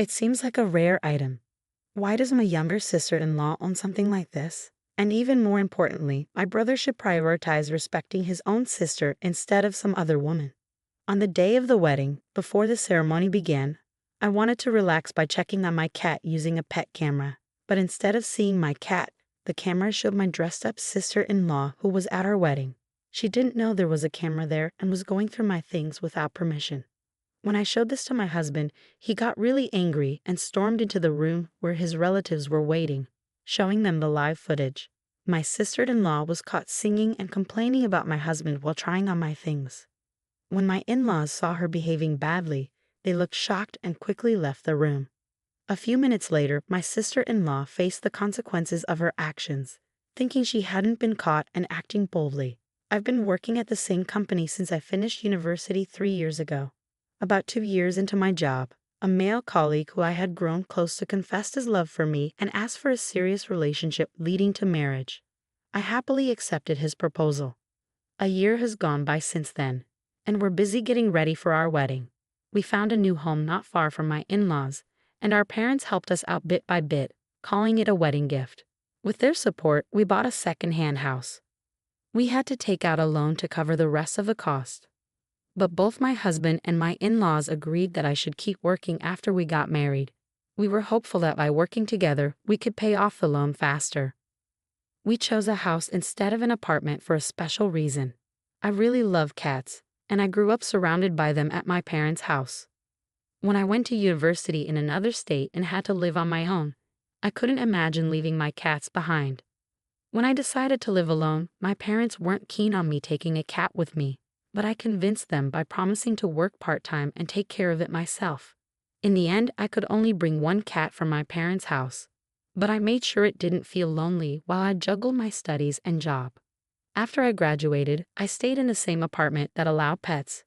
It seems like a rare item. Why does my younger sister-in-law own something like this? And even more importantly, my brother should prioritize respecting his own sister instead of some other woman. On the day of the wedding, before the ceremony began, I wanted to relax by checking on my cat using a pet camera. But instead of seeing my cat, the camera showed my dressed-up sister-in-law who was at our wedding. She didn't know there was a camera there and was going through my things without permission. When I showed this to my husband, he got really angry and stormed into the room where his relatives were waiting, showing them the live footage. My sister-in-law was caught singing and complaining about my husband while trying on my things. When my in-laws saw her behaving badly, they looked shocked and quickly left the room. A few minutes later, my sister-in-law faced the consequences of her actions, thinking she hadn't been caught and acting boldly. I've been working at the same company since I finished university 3 years ago. About 2 years into my job, a male colleague who I had grown close to confessed his love for me and asked for a serious relationship leading to marriage. I happily accepted his proposal. A year has gone by since then, and we're busy getting ready for our wedding. We found a new home not far from my in-laws, and our parents helped us out bit by bit, calling it a wedding gift. With their support, we bought a second-hand house. We had to take out a loan to cover the rest of the cost. But both my husband and my in-laws agreed that I should keep working after we got married. We were hopeful that by working together, we could pay off the loan faster. We chose a house instead of an apartment for a special reason. I really love cats, and I grew up surrounded by them at my parents' house. When I went to university in another state and had to live on my own, I couldn't imagine leaving my cats behind. When I decided to live alone, my parents weren't keen on me taking a cat with me, but I convinced them by promising to work part-time and take care of it myself. In the end, I could only bring one cat from my parents' house, but I made sure it didn't feel lonely while I juggled my studies and job. After I graduated, I stayed in the same apartment that allowed pets.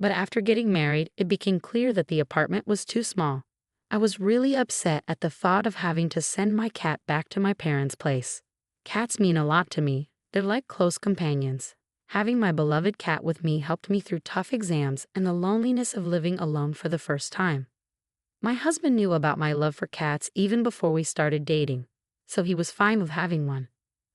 But after getting married, it became clear that the apartment was too small. I was really upset at the thought of having to send my cat back to my parents' place. Cats mean a lot to me. They're like close companions. Having my beloved cat with me helped me through tough exams and the loneliness of living alone for the first time. My husband knew about my love for cats even before we started dating, so he was fine with having one.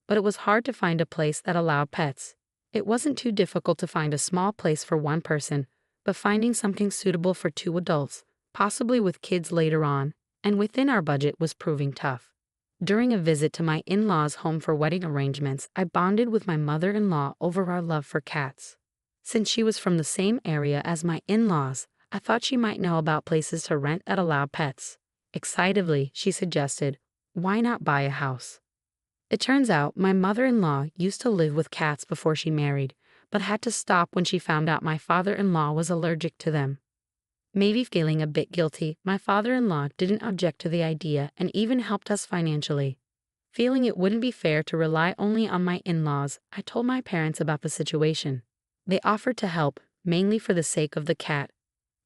But it was hard to find a place that allowed pets. It wasn't too difficult to find a small place for one person, but finding something suitable for 2 adults, possibly with kids later on, and within our budget was proving tough. During a visit to my in-laws' home for wedding arrangements, I bonded with my mother-in-law over our love for cats. Since she was from the same area as my in-laws, I thought she might know about places to rent that allowed pets. Excitedly, she suggested, "Why not buy a house?" It turns out my mother-in-law used to live with cats before she married, but had to stop when she found out my father-in-law was allergic to them. Maybe feeling a bit guilty, my father-in-law didn't object to the idea and even helped us financially. Feeling it wouldn't be fair to rely only on my in-laws, I told my parents about the situation. They offered to help, mainly for the sake of the cat.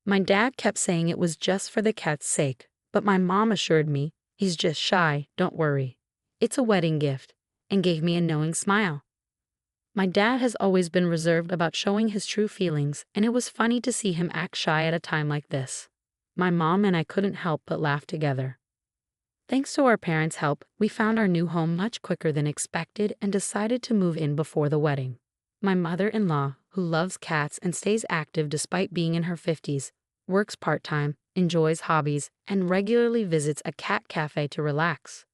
My dad kept saying it was just for the cat's sake, but my mom assured me, "He's just shy, don't worry. It's a wedding gift," and gave me a knowing smile. My dad has always been reserved about showing his true feelings, and it was funny to see him act shy at a time like this. My mom and I couldn't help but laugh together. Thanks to our parents' help, we found our new home much quicker than expected and decided to move in before the wedding. My mother-in-law, who loves cats and stays active despite being in her 50s, works part-time, enjoys hobbies, and regularly visits a cat cafe to relax.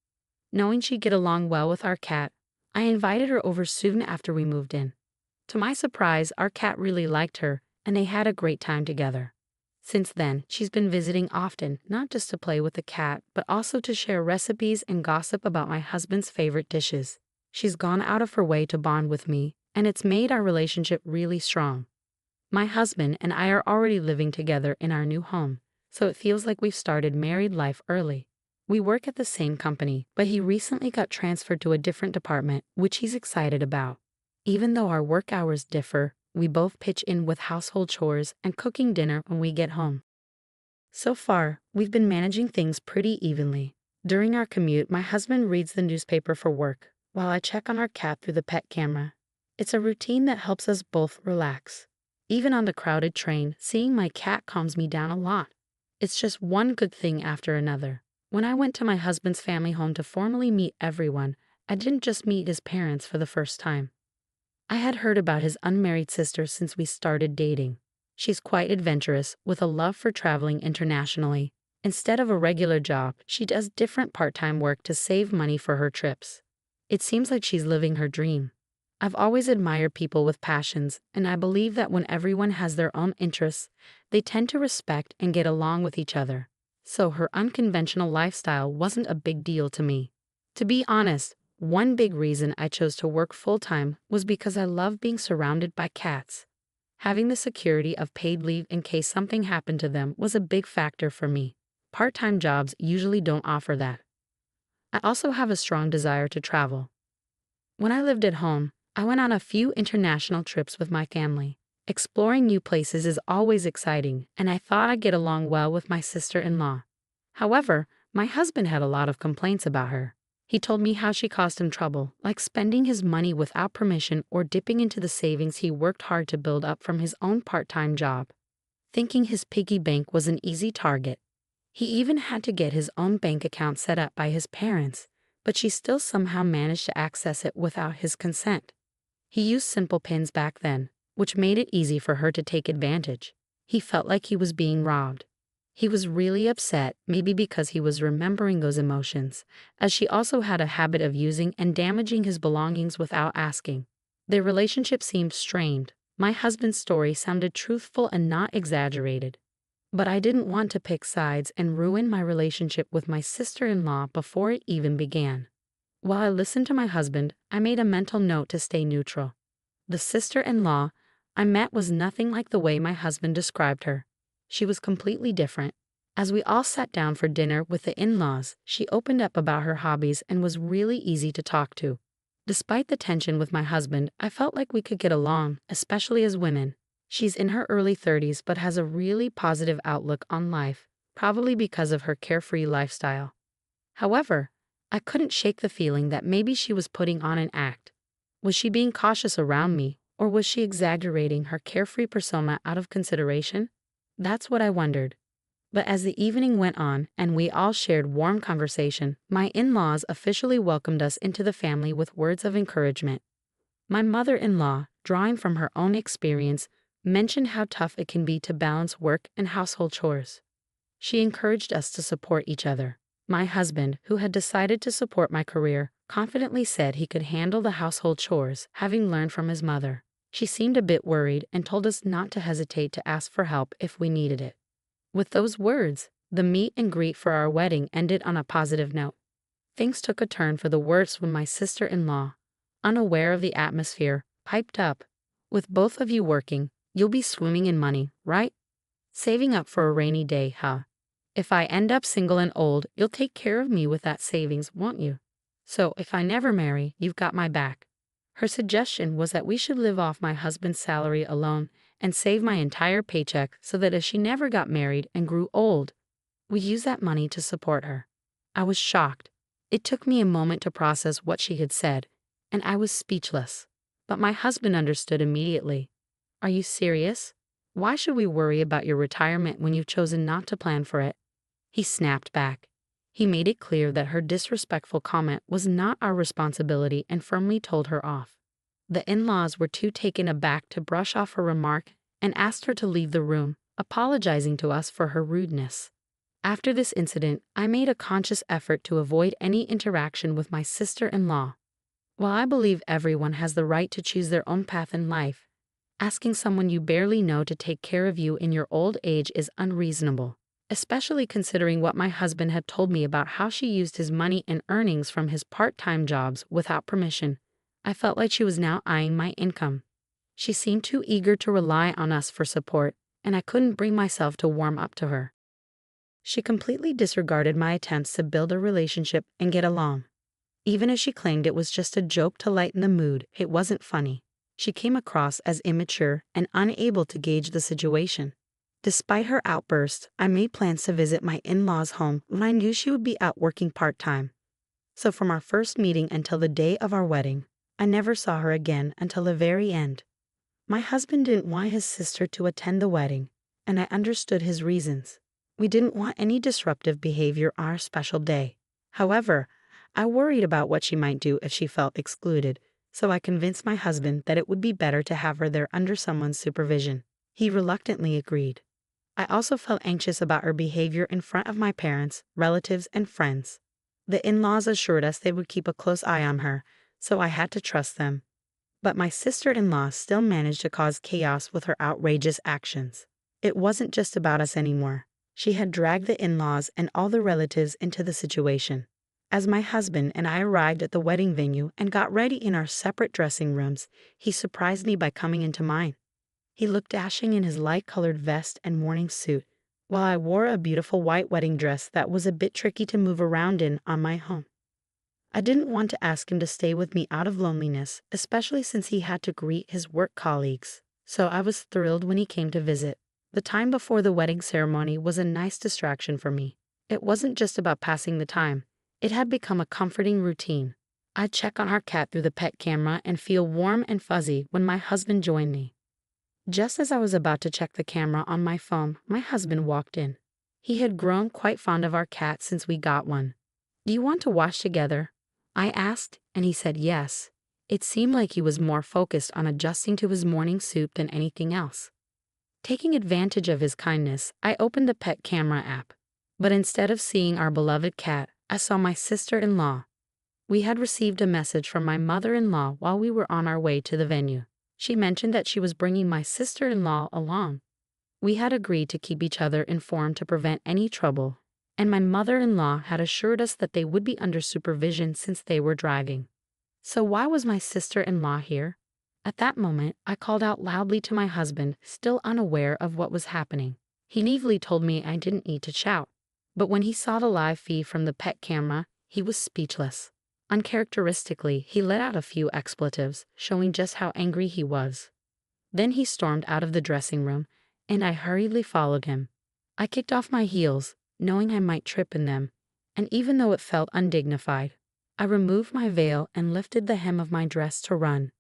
Knowing she'd get along well with our cat, I invited her over soon after we moved in. To my surprise, our cat really liked her, and they had a great time together. Since then, she's been visiting often, not just to play with the cat, but also to share recipes and gossip about my husband's favorite dishes. She's gone out of her way to bond with me, and it's made our relationship really strong. My husband and I are already living together in our new home, so it feels like we've started married life early. We work at the same company, but he recently got transferred to a different department, which he's excited about. Even though our work hours differ, we both pitch in with household chores and cooking dinner when we get home. So far, we've been managing things pretty evenly. During our commute, my husband reads the newspaper for work, while I check on our cat through the pet camera. It's a routine that helps us both relax. Even on the crowded train, seeing my cat calms me down a lot. It's just one good thing after another. When I went to my husband's family home to formally meet everyone, I didn't just meet his parents for the first time. I had heard about his unmarried sister since we started dating. She's quite adventurous, with a love for traveling internationally. Instead of a regular job, she does different part-time work to save money for her trips. It seems like she's living her dream. I've always admired people with passions, and I believe that when everyone has their own interests, they tend to respect and get along with each other. So her unconventional lifestyle wasn't a big deal to me. To be honest, one big reason I chose to work full-time was because I love being surrounded by cats. Having the security of paid leave in case something happened to them was a big factor for me. Part-time jobs usually don't offer that. I also have a strong desire to travel. When I lived at home, I went on a few international trips with my family. Exploring new places is always exciting, and I thought I'd get along well with my sister-in-law. However, my husband had a lot of complaints about her. He told me how she caused him trouble, like spending his money without permission or dipping into the savings he worked hard to build up from his own part-time job. Thinking his piggy bank was an easy target. He even had to get his own bank account set up by his parents, but she still somehow managed to access it without his consent. He used simple pins back then, which made it easy for her to take advantage. He felt like he was being robbed. He was really upset, maybe because he was remembering those emotions, as she also had a habit of using and damaging his belongings without asking. Their relationship seemed strained. My husband's story sounded truthful and not exaggerated. But I didn't want to pick sides and ruin my relationship with my sister-in-law before it even began. While I listened to my husband, I made a mental note to stay neutral. The sister-in-law I met was nothing like the way my husband described her. She was completely different. As we all sat down for dinner with the in-laws, she opened up about her hobbies and was really easy to talk to. Despite the tension with my husband, I felt like we could get along, especially as women. She's in her early 30s but has a really positive outlook on life, probably because of her carefree lifestyle. However, I couldn't shake the feeling that maybe she was putting on an act. Was she being cautious around me, or was she exaggerating her carefree persona out of consideration? That's what I wondered. But as the evening went on and we all shared warm conversation, my in-laws officially welcomed us into the family with words of encouragement. My mother-in-law, drawing from her own experience, mentioned how tough it can be to balance work and household chores. She encouraged us to support each other. My husband, who had decided to support my career, confidently said he could handle the household chores, having learned from his mother. She seemed a bit worried and told us not to hesitate to ask for help if we needed it. With those words, the meet and greet for our wedding ended on a positive note. Things took a turn for the worse when my sister-in-law, unaware of the atmosphere, piped up, "With both of you working, you'll be swimming in money, right? Saving up for a rainy day, huh? If I end up single and old, you'll take care of me with that savings, won't you? So if I never marry, you've got my back." Her suggestion was that we should live off my husband's salary alone and save my entire paycheck so that if she never got married and grew old, we use that money to support her. I was shocked. It took me a moment to process what she had said, and I was speechless. But my husband understood immediately. "Are you serious? Why should we worry about your retirement when you've chosen not to plan for it?" He snapped back. He made it clear that her disrespectful comment was not our responsibility and firmly told her off. The in-laws were too taken aback to brush off her remark and asked her to leave the room, apologizing to us for her rudeness. After this incident, I made a conscious effort to avoid any interaction with my sister-in-law. While I believe everyone has the right to choose their own path in life, asking someone you barely know to take care of you in your old age is unreasonable, especially considering what my husband had told me about how she used his money and earnings from his part-time jobs without permission. I felt like she was now eyeing my income. She seemed too eager to rely on us for support, and I couldn't bring myself to warm up to her. She completely disregarded my attempts to build a relationship and get along. Even as she claimed it was just a joke to lighten the mood, it wasn't funny. She came across as immature and unable to gauge the situation. Despite her outburst, I made plans to visit my in-laws' home when I knew she would be out working part-time. So from our first meeting until the day of our wedding, I never saw her again until the very end. My husband didn't want his sister to attend the wedding, and I understood his reasons. We didn't want any disruptive behavior on our special day. However, I worried about what she might do if she felt excluded, so I convinced my husband that it would be better to have her there under someone's supervision. He reluctantly agreed. I also felt anxious about her behavior in front of my parents, relatives, and friends. The in-laws assured us they would keep a close eye on her, so I had to trust them. But my sister-in-law still managed to cause chaos with her outrageous actions. It wasn't just about us anymore. She had dragged the in-laws and all the relatives into the situation. As my husband and I arrived at the wedding venue and got ready in our separate dressing rooms, he surprised me by coming into mine. He looked dashing in his light-colored vest and morning suit, while I wore a beautiful white wedding dress that was a bit tricky to move around in on my own. I didn't want to ask him to stay with me out of loneliness, especially since he had to greet his work colleagues, so I was thrilled when he came to visit. The time before the wedding ceremony was a nice distraction for me. It wasn't just about passing the time. It had become a comforting routine. I'd check on our cat through the pet camera and feel warm and fuzzy when my husband joined me. Just as I was about to check the camera on my phone, my husband walked in. He had grown quite fond of our cat since we got one. "Do you want to wash together?" I asked, and he said yes. It seemed like he was more focused on adjusting to his morning suit than anything else. Taking advantage of his kindness, I opened the pet camera app. But instead of seeing our beloved cat, I saw my sister-in-law. We had received a message from my mother-in-law while we were on our way to the venue. She mentioned that she was bringing my sister-in-law along. We had agreed to keep each other informed to prevent any trouble, and my mother-in-law had assured us that they would be under supervision since they were driving. So why was my sister-in-law here? At that moment, I called out loudly to my husband, still unaware of what was happening. He naively told me I didn't need to shout. But when he saw the live feed from the pet camera, he was speechless. Uncharacteristically, he let out a few expletives, showing just how angry he was. Then he stormed out of the dressing room, and I hurriedly followed him. I kicked off my heels, knowing I might trip in them, and even though it felt undignified, I removed my veil and lifted the hem of my dress to run.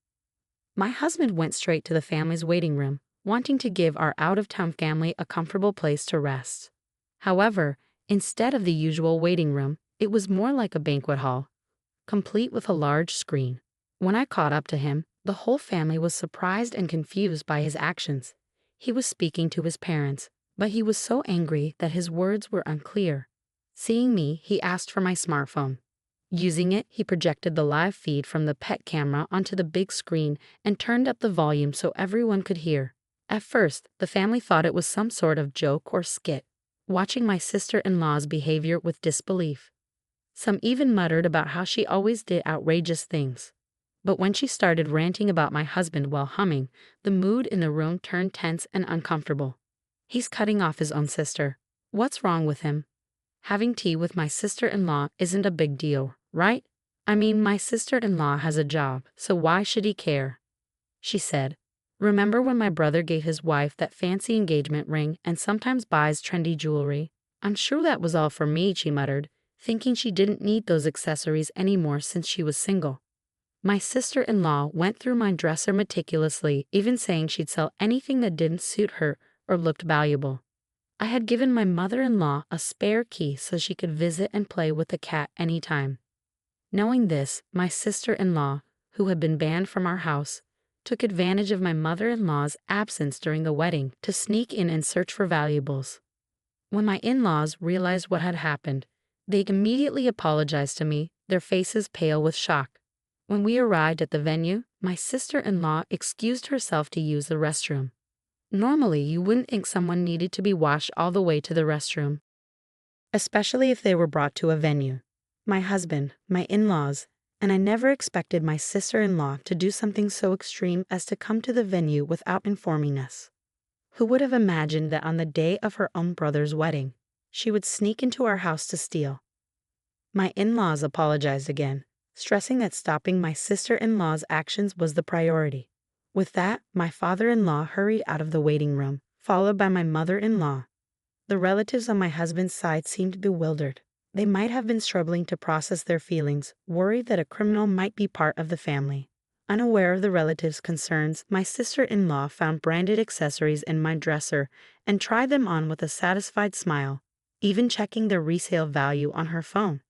My husband went straight to the family's waiting room, wanting to give our out-of-town family a comfortable place to rest. However, instead of the usual waiting room, it was more like a banquet hall, complete with a large screen. When I caught up to him, the whole family was surprised and confused by his actions. He was speaking to his parents, but he was so angry that his words were unclear. Seeing me, he asked for my smartphone. Using it, he projected the live feed from the pet camera onto the big screen and turned up the volume so everyone could hear. At first, the family thought it was some sort of joke or skit, watching my sister-in-law's behavior with disbelief. Some even muttered about how she always did outrageous things. But when she started ranting about my husband while humming, the mood in the room turned tense and uncomfortable. "He's cutting off his own sister. What's wrong with him? Having tea with my sister-in-law isn't a big deal, right? I mean, my sister-in-law has a job, so why should he care?" she said. "Remember when my brother gave his wife that fancy engagement ring and sometimes buys trendy jewelry? I'm sure that was all for me," she muttered, thinking she didn't need those accessories anymore since she was single. My sister-in-law went through my dresser meticulously, even saying she'd sell anything that didn't suit her or looked valuable. I had given my mother-in-law a spare key so she could visit and play with the cat anytime. Knowing this, my sister-in-law, who had been banned from our house, took advantage of my mother-in-law's absence during the wedding to sneak in and search for valuables. When my in-laws realized what had happened, they immediately apologized to me, their faces pale with shock. When we arrived at the venue, my sister-in-law excused herself to use the restroom. Normally, you wouldn't think someone needed to be washed all the way to the restroom, especially if they were brought to a venue. My husband, my in-laws, and I never expected my sister-in-law to do something so extreme as to come to the venue without informing us. Who would have imagined that on the day of her own brother's wedding, she would sneak into our house to steal? My in-laws apologized again, stressing that stopping my sister-in-law's actions was the priority. With that, my father-in-law hurried out of the waiting room, followed by my mother-in-law. The relatives on my husband's side seemed bewildered. They might have been struggling to process their feelings, worried that a criminal might be part of the family. Unaware of the relatives' concerns, my sister-in-law found branded accessories in my dresser and tried them on with a satisfied smile. even checking their resale value on her phone.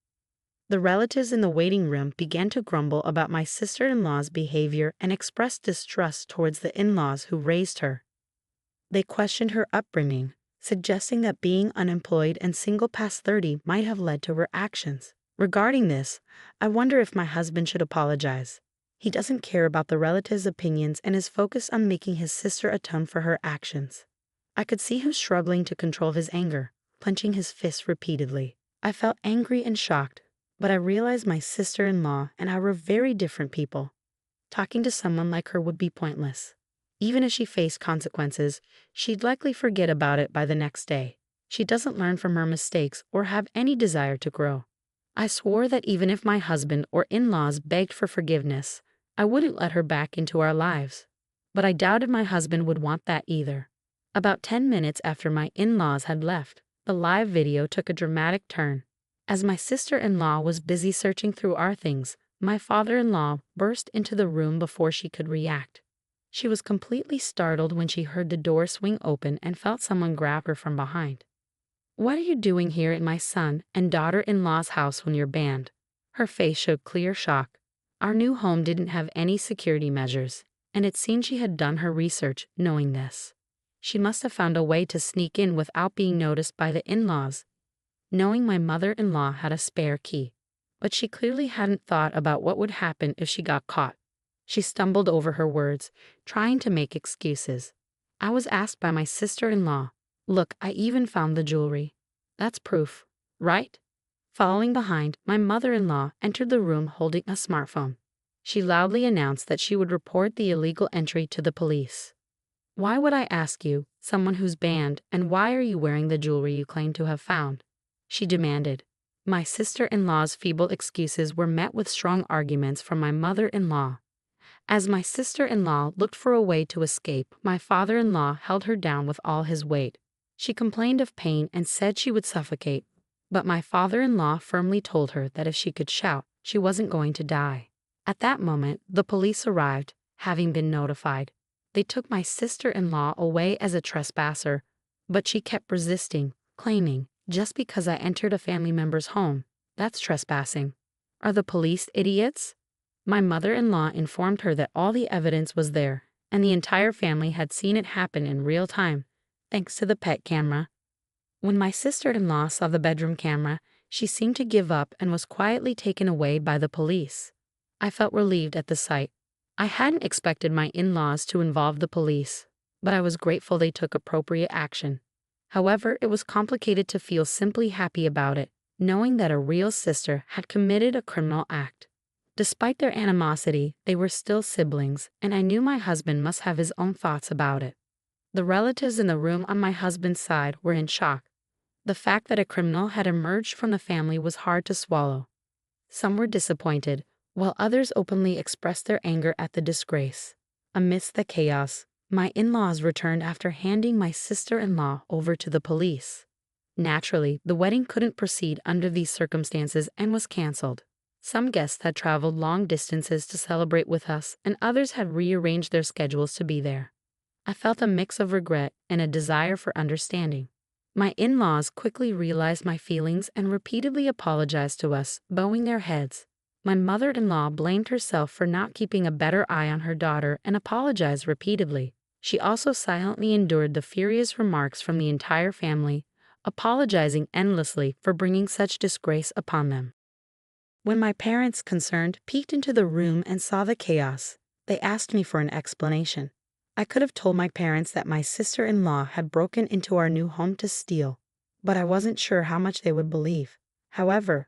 The relatives in the waiting room began to grumble about my sister-in-law's behavior and expressed distrust towards the in-laws who raised her. They questioned her upbringing, suggesting that being unemployed and single past 30 might have led to her actions. Regarding this, I wonder if my husband should apologize. He doesn't care about the relatives' opinions and is focused on making his sister atone for her actions. I could see him struggling to control his anger, clenching his fists repeatedly. I felt angry and shocked, but I realized my sister-in-law and I were very different people. Talking to someone like her would be pointless. Even if she faced consequences, she'd likely forget about it by the next day. She doesn't learn from her mistakes or have any desire to grow. I swore that even if my husband or in-laws begged for forgiveness, I wouldn't let her back into our lives. But I doubted my husband would want that either. About 10 minutes after my in-laws had left, the live video took a dramatic turn. As my sister-in-law was busy searching through our things, my father-in-law burst into the room before she could react. She was completely startled when she heard the door swing open and felt someone grab her from behind. "What are you doing here in my son and daughter-in-law's house when you're banned?" Her face showed clear shock. Our new home didn't have any security measures, and it seemed she had done her research knowing this. She must have found a way to sneak in without being noticed by the in-laws, knowing my mother-in-law had a spare key. But she clearly hadn't thought about what would happen if she got caught. She stumbled over her words, trying to make excuses. I was asked by my sister-in-law, "Look, I even found the jewelry. That's proof, right?" Following behind, my mother-in-law entered the room holding a smartphone. She loudly announced that she would report the illegal entry to the police. "Why would I ask you, someone who's banned, and why are you wearing the jewelry you claim to have found?" she demanded. My sister-in-law's feeble excuses were met with strong arguments from my mother-in-law. As my sister-in-law looked for a way to escape, my father-in-law held her down with all his weight. She complained of pain and said she would suffocate, but my father-in-law firmly told her that if she could shout, she wasn't going to die. At that moment, the police arrived, having been notified. They took my sister-in-law away as a trespasser, but she kept resisting, claiming, "Just because I entered a family member's home, that's trespassing. Are the police idiots?" My mother-in-law informed her that all the evidence was there, and the entire family had seen it happen in real time, thanks to the pet camera. When my sister-in-law saw the bedroom camera, she seemed to give up and was quietly taken away by the police. I felt relieved at the sight. I hadn't expected my in-laws to involve the police, but I was grateful they took appropriate action. However, it was complicated to feel simply happy about it, knowing that a real sister had committed a criminal act. Despite their animosity, they were still siblings, and I knew my husband must have his own thoughts about it. The relatives in the room on my husband's side were in shock. The fact that a criminal had emerged from the family was hard to swallow. Some were disappointed, while others openly expressed their anger at the disgrace. Amidst the chaos, my in-laws returned after handing my sister-in-law over to the police. Naturally, the wedding couldn't proceed under these circumstances and was canceled. Some guests had traveled long distances to celebrate with us, and others had rearranged their schedules to be there. I felt a mix of regret and a desire for understanding. My in-laws quickly realized my feelings and repeatedly apologized to us, bowing their heads. My mother-in-law blamed herself for not keeping a better eye on her daughter and apologized repeatedly. She also silently endured the furious remarks from the entire family, apologizing endlessly for bringing such disgrace upon them. When my parents, concerned, peeked into the room and saw the chaos, they asked me for an explanation. I could have told my parents that my sister-in-law had broken into our new home to steal, but I wasn't sure how much they would believe. However,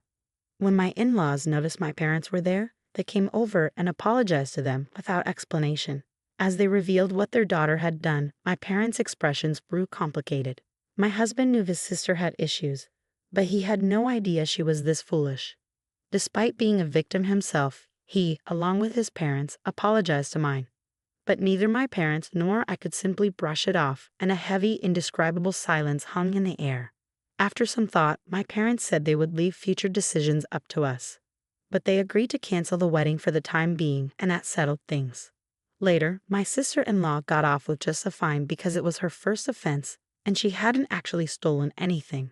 when my in-laws noticed my parents were there, they came over and apologized to them without explanation. As they revealed what their daughter had done, my parents' expressions grew complicated. My husband knew his sister had issues, but he had no idea she was this foolish. Despite being a victim himself, he, along with his parents, apologized to mine. But neither my parents nor I could simply brush it off, and a heavy, indescribable silence hung in the air. After some thought, my parents said they would leave future decisions up to us. But they agreed to cancel the wedding for the time being, and that settled things. Later, my sister-in-law got off with just a fine because it was her first offense, and she hadn't actually stolen anything.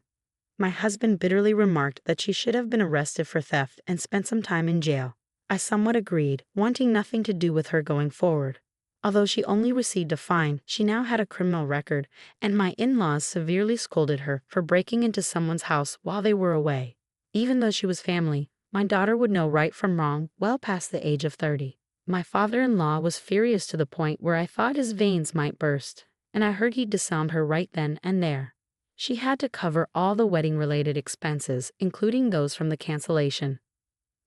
My husband bitterly remarked that she should have been arrested for theft and spent some time in jail. I somewhat agreed, wanting nothing to do with her going forward. Although she only received a fine, she now had a criminal record, and my in-laws severely scolded her for breaking into someone's house while they were away. Even though she was family, my daughter would know right from wrong well past the age of 30. My father-in-law was furious to the point where I thought his veins might burst, and I heard he disowned her right then and there. She had to cover all the wedding-related expenses, including those from the cancellation.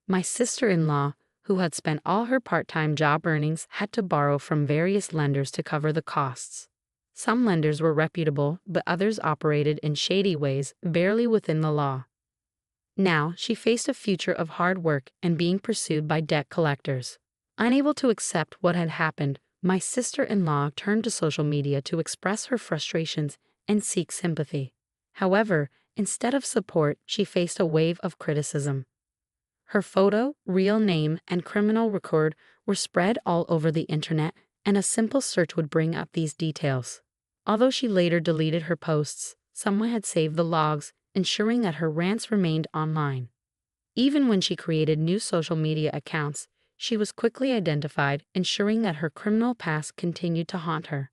My sister-in-law, who had spent all her part-time job earnings, had to borrow from various lenders to cover the costs. Some lenders were reputable, but others operated in shady ways, barely within the law. Now, she faced a future of hard work and being pursued by debt collectors. Unable to accept what had happened, my sister-in-law turned to social media to express her frustrations and seek sympathy. However, instead of support, she faced a wave of criticism. Her photo, real name, and criminal record were spread all over the internet, and a simple search would bring up these details. Although she later deleted her posts, someone had saved the logs, ensuring that her rants remained online. Even when she created new social media accounts, she was quickly identified, ensuring that her criminal past continued to haunt her.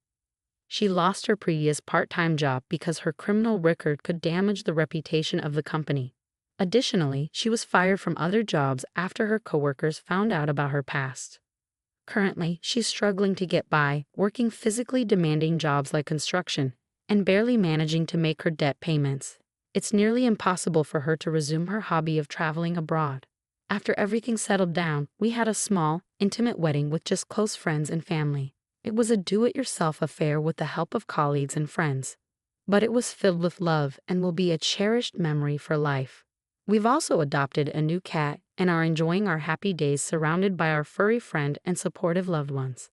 She lost her previous part-time job because her criminal record could damage the reputation of the company. Additionally, she was fired from other jobs after her coworkers found out about her past. Currently, she's struggling to get by, working physically demanding jobs like construction, and barely managing to make her debt payments. It's nearly impossible for her to resume her hobby of traveling abroad. After everything settled down, we had a small, intimate wedding with just close friends and family. It was a do-it-yourself affair with the help of colleagues and friends. But it was filled with love and will be a cherished memory for life. We've also adopted a new cat and are enjoying our happy days surrounded by our furry friend and supportive loved ones.